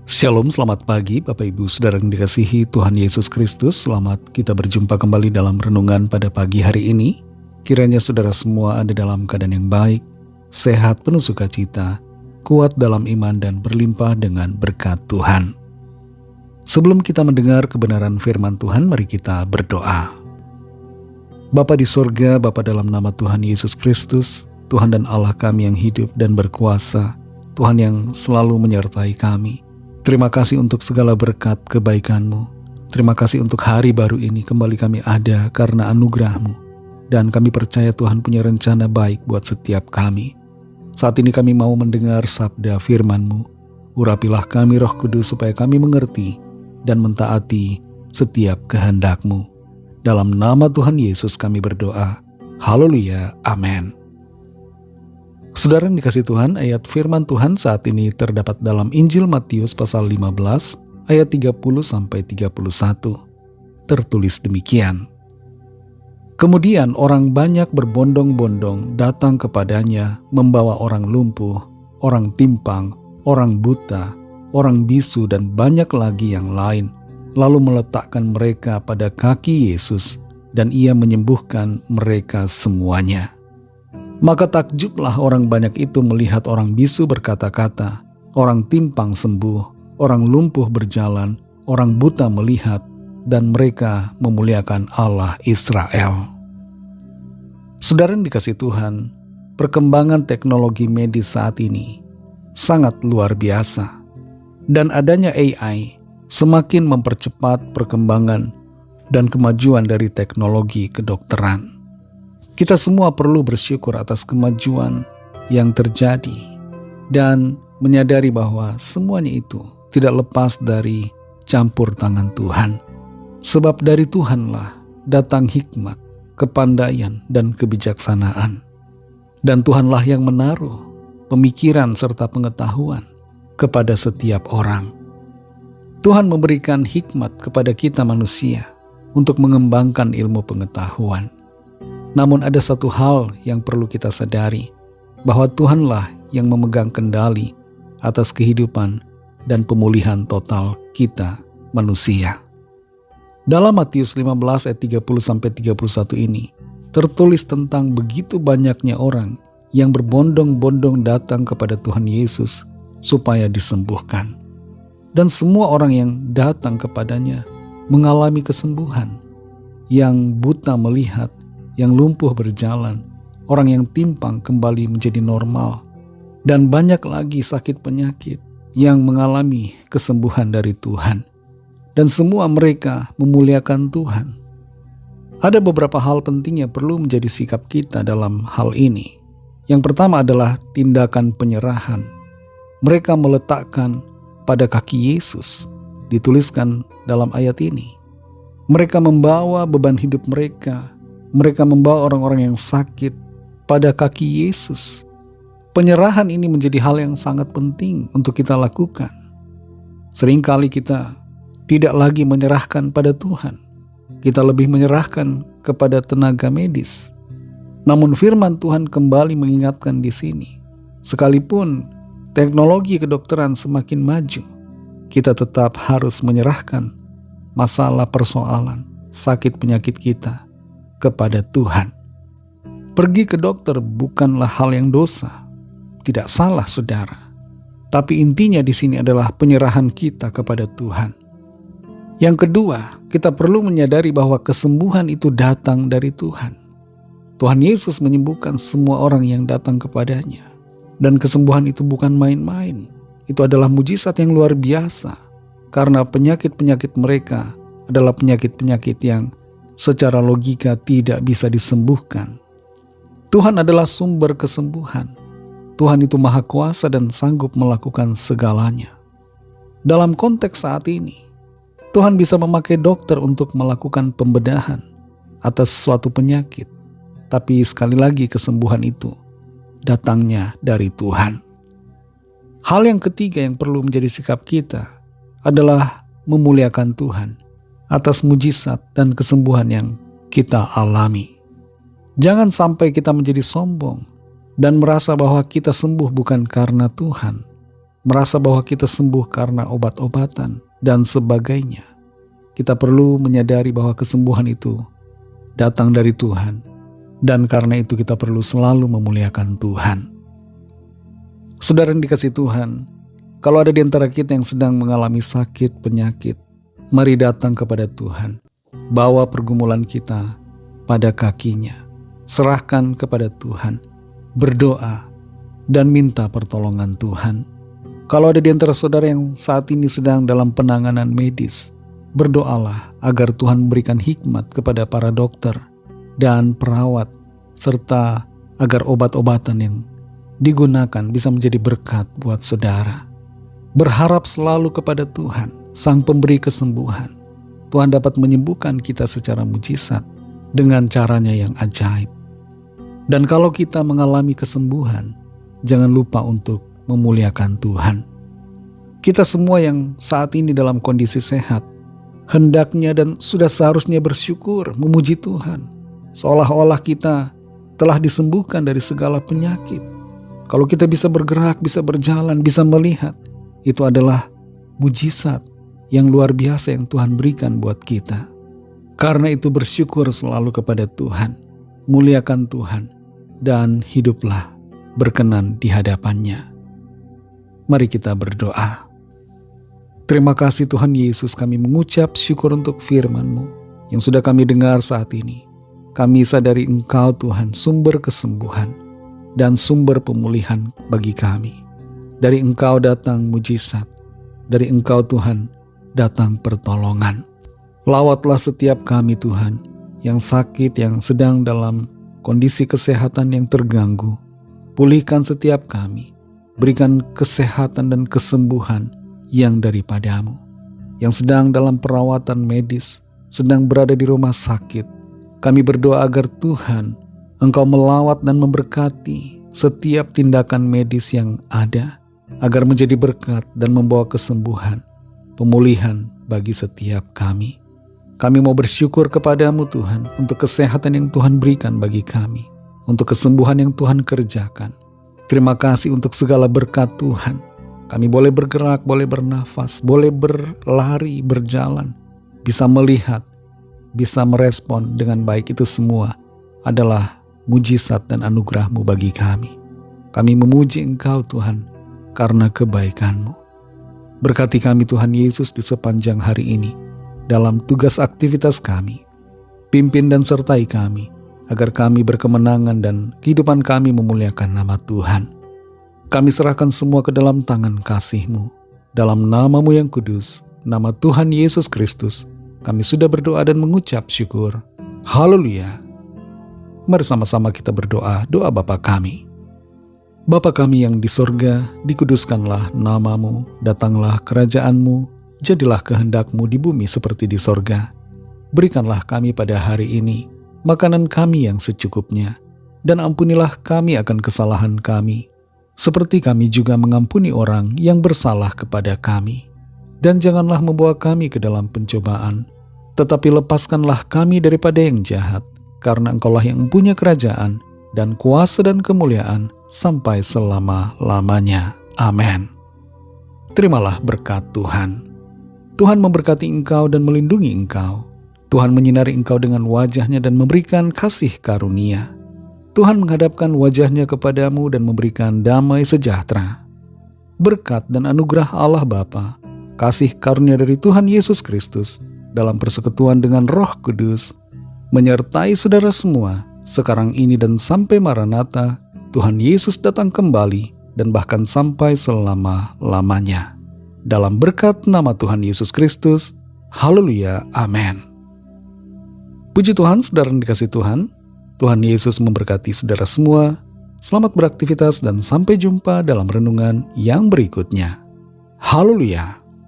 Shalom, selamat pagi Bapak Ibu Saudara yang dikasihi Tuhan Yesus Kristus. Selamat kita berjumpa kembali dalam renungan pada pagi hari ini. Kiranya saudara semua ada dalam keadaan yang baik, sehat, penuh sukacita, kuat dalam iman dan berlimpah dengan berkat Tuhan. Sebelum kita mendengar kebenaran firman Tuhan, mari kita berdoa. Bapa di sorga, Bapa dalam nama Tuhan Yesus Kristus, Tuhan dan Allah kami yang hidup dan berkuasa, Tuhan yang selalu menyertai kami. Terima kasih untuk segala berkat kebaikan-Mu. Terima kasih untuk hari baru ini kembali kami ada karena anugerah-Mu. Dan kami percaya Tuhan punya rencana baik buat setiap kami. Saat ini kami mau mendengar sabda firman-Mu. Urapilah kami Roh Kudus supaya kami mengerti dan mentaati setiap kehendak-Mu. Dalam nama Tuhan Yesus kami berdoa. Haleluya. Amin. Saudara yang dikasih Tuhan, ayat firman Tuhan saat ini terdapat dalam Injil Matius pasal 15 ayat 30-31. Tertulis demikian. Kemudian orang banyak berbondong-bondong datang kepadanya membawa orang lumpuh, orang timpang, orang buta, orang bisu dan banyak lagi yang lain, lalu meletakkan mereka pada kaki Yesus dan ia menyembuhkan mereka semuanya. Maka takjublah orang banyak itu melihat orang bisu berkata-kata, orang timpang sembuh, orang lumpuh berjalan, orang buta melihat, dan mereka memuliakan Allah Israel. Saudara yang dikasih Tuhan, perkembangan teknologi medis saat ini sangat luar biasa. Dan adanya AI semakin mempercepat perkembangan dan kemajuan dari teknologi kedokteran. Kita semua perlu bersyukur atas kemajuan yang terjadi dan menyadari bahwa semuanya itu tidak lepas dari campur tangan Tuhan. Sebab dari Tuhanlah datang hikmat, kepandaian, dan kebijaksanaan. Dan Tuhanlah yang menaruh pemikiran serta pengetahuan kepada setiap orang. Tuhan memberikan hikmat kepada kita manusia untuk mengembangkan ilmu pengetahuan. Namun ada satu hal yang perlu kita sadari, bahwa Tuhanlah yang memegang kendali atas kehidupan dan pemulihan total kita manusia. Dalam Matius 15 ayat 30-31 ini, tertulis tentang begitu banyaknya orang yang berbondong-bondong datang kepada Tuhan Yesus supaya disembuhkan. Dan semua orang yang datang kepadanya mengalami kesembuhan, yang buta melihat, yang lumpuh berjalan, orang yang timpang kembali menjadi normal, dan banyak lagi sakit penyakit yang mengalami kesembuhan dari Tuhan. Dan semua mereka memuliakan Tuhan. Ada beberapa hal penting yang perlu menjadi sikap kita dalam hal ini. Yang pertama adalah tindakan penyerahan. Mereka meletakkan pada kaki Yesus, dituliskan dalam ayat ini. Mereka membawa beban hidup mereka. Mereka membawa orang-orang yang sakit pada kaki Yesus. Penyerahan ini menjadi hal yang sangat penting untuk kita lakukan. Seringkali kita tidak lagi menyerahkan pada Tuhan. Kita lebih menyerahkan kepada tenaga medis. Namun firman Tuhan kembali mengingatkan di sini. Sekalipun teknologi kedokteran semakin maju, kita tetap harus menyerahkan masalah persoalan, sakit penyakit kita kepada Tuhan. Pergi ke dokter bukanlah hal yang dosa. Tidak salah, saudara. Tapi intinya di sini adalah penyerahan kita kepada Tuhan. Yang kedua, kita perlu menyadari bahwa kesembuhan itu datang dari Tuhan. Tuhan Yesus menyembuhkan semua orang yang datang kepadanya. Dan kesembuhan itu bukan main-main. Itu adalah mujizat yang luar biasa. Karena penyakit-penyakit mereka adalah penyakit-penyakit yang secara logika tidak bisa disembuhkan. Tuhan adalah sumber kesembuhan. Tuhan itu maha kuasa dan sanggup melakukan segalanya. Dalam konteks saat ini, Tuhan bisa memakai dokter untuk melakukan pembedahan atas suatu penyakit. Tapi sekali lagi kesembuhan itu datangnya dari Tuhan. Hal yang ketiga yang perlu menjadi sikap kita adalah memuliakan Tuhan atas mujizat dan kesembuhan yang kita alami. Jangan sampai kita menjadi sombong dan merasa bahwa kita sembuh bukan karena Tuhan, merasa bahwa kita sembuh karena obat-obatan dan sebagainya. Kita perlu menyadari bahwa kesembuhan itu datang dari Tuhan, dan karena itu kita perlu selalu memuliakan Tuhan. Saudara yang dikasihi Tuhan, kalau ada di antara kita yang sedang mengalami sakit, penyakit, mari datang kepada Tuhan. Bawa pergumulan kita pada kakinya. Serahkan kepada Tuhan. Berdoa dan minta pertolongan Tuhan. Kalau ada di antara saudara yang saat ini sedang dalam penanganan medis, berdoalah agar Tuhan memberikan hikmat kepada para dokter dan perawat, serta agar obat-obatan yang digunakan bisa menjadi berkat buat saudara. Berharap selalu kepada Tuhan, Sang Pemberi kesembuhan. Tuhan dapat menyembuhkan kita secara mujizat dengan caranya yang ajaib. Dan kalau kita mengalami kesembuhan, jangan lupa untuk memuliakan Tuhan. Kita semua yang saat ini dalam kondisi sehat, hendaknya dan sudah seharusnya bersyukur, memuji Tuhan. Seolah-olah kita telah disembuhkan dari segala penyakit. Kalau kita bisa bergerak, bisa berjalan, bisa melihat, itu adalah mujizat yang luar biasa yang Tuhan berikan buat kita. Karena itu bersyukur selalu kepada Tuhan, muliakan Tuhan, dan hiduplah berkenan di hadapan-Nya. Mari kita berdoa. Terima kasih Tuhan Yesus, kami mengucap syukur untuk firman-Mu yang sudah kami dengar saat ini. Kami sadari Engkau Tuhan sumber kesembuhan dan sumber pemulihan bagi kami. Dari Engkau datang mujizat, dari Engkau Tuhan datang pertolongan. Lawatlah setiap kami Tuhan yang sakit, yang sedang dalam kondisi kesehatan yang terganggu. Pulihkan setiap kami, berikan kesehatan dan kesembuhan yang daripada-Mu. Yang sedang dalam perawatan medis, sedang berada di rumah sakit, kami berdoa agar Tuhan Engkau melawat dan memberkati setiap tindakan medis yang ada, agar menjadi berkat dan membawa kesembuhan, pemulihan bagi setiap kami. Kami mau bersyukur kepada-Mu Tuhan untuk kesehatan yang Tuhan berikan bagi kami, untuk kesembuhan yang Tuhan kerjakan. Terima kasih untuk segala berkat Tuhan. Kami boleh bergerak, boleh bernafas, boleh berlari, berjalan, bisa melihat, bisa merespon dengan baik. Itu semua adalah mujizat dan anugerah-Mu bagi kami. Kami memuji Engkau Tuhan karena kebaikan-Mu. Berkati kami Tuhan Yesus di sepanjang hari ini, dalam tugas aktivitas kami. Pimpin dan sertai kami, agar kami berkemenangan dan kehidupan kami memuliakan nama Tuhan. Kami serahkan semua ke dalam tangan kasih-Mu. Dalam nama-Mu yang kudus, nama Tuhan Yesus Kristus, kami sudah berdoa dan mengucap syukur. Haleluya. Mari sama-sama kita berdoa, doa Bapa kami. Bapa kami yang di sorga, dikuduskanlah nama-Mu, datanglah kerajaan-Mu, jadilah kehendak-Mu di bumi seperti di sorga. Berikanlah kami pada hari ini makanan kami yang secukupnya, dan ampunilah kami akan kesalahan kami, seperti kami juga mengampuni orang yang bersalah kepada kami. Dan janganlah membawa kami ke dalam pencobaan, tetapi lepaskanlah kami daripada yang jahat, karena Engkaulah yang mempunyai kerajaan, dan kuasa dan kemuliaan, sampai selama-lamanya. Amin. Terimalah berkat Tuhan. Tuhan memberkati engkau dan melindungi engkau. Tuhan menyinari engkau dengan wajah-Nya dan memberikan kasih karunia. Tuhan menghadapkan wajah-Nya kepadamu dan memberikan damai sejahtera. Berkat dan anugerah Allah Bapa, kasih karunia dari Tuhan Yesus Kristus, dalam persekutuan dengan Roh Kudus, menyertai saudara semua, sekarang ini dan sampai Maranatha, Tuhan Yesus datang kembali, dan bahkan sampai selama-lamanya. Dalam berkat nama Tuhan Yesus Kristus, haleluya, amin. Puji Tuhan, saudara yang dikasihi Tuhan. Tuhan Yesus memberkati saudara semua. Selamat beraktivitas dan sampai jumpa dalam renungan yang berikutnya. Haleluya.